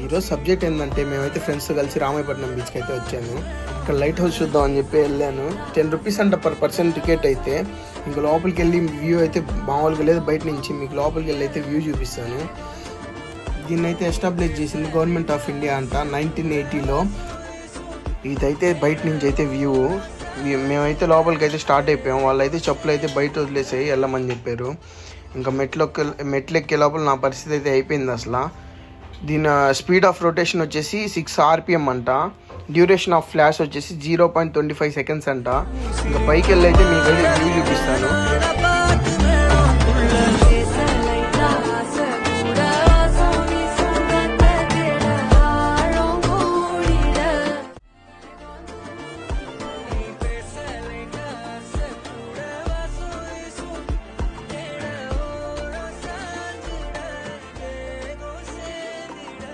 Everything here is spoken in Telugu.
ఈరోజు సబ్జెక్ట్ ఏంటంటే మేమైతే ఫ్రెండ్స్తో కలిసి రామాయపట్నం బీచ్కి అయితే వచ్చాను. ఇక్కడ లైట్ హౌస్ చూద్దాం అని చెప్పి వెళ్ళాను. 10 రూపీస్ అంట పర్ పర్సన్ టికెట్ అయితే. ఇంక లోపలికి వెళ్ళి వ్యూ అయితే మామూలుగా లేదు, బయట నుంచి మీకు లోపలికి వెళ్ళి అయితే వ్యూ చూపిస్తాను. దీన్ని అయితే ఎస్టాబ్లిష్ చేసింది గవర్నమెంట్ ఆఫ్ ఇండియా అంట 1980లో. ఇదైతే బయట నుంచి అయితే వ్యూ. మేమైతే లోపలికి అయితే స్టార్ట్ అయిపోయాం. వాళ్ళైతే చెప్పులు అయితే బయట వదిలేసాయి వెళ్ళమని చెప్పారు. ఇంకా మెట్లు ఎక్కే లోపల నా పరిస్థితి అయితే అయిపోయింది అసలు. దీని స్పీడ్ ఆఫ్ రొటేషన్ వచ్చేసి 6 RPM అంట. డ్యూరేషన్ ఆఫ్ ఫ్లాష్ వచ్చేసి 0.25 సెకండ్స్ అంట. ఇంకా పైకి వెళ్ళి అయితే మీకైతే వ్యూ చూపిస్తాను.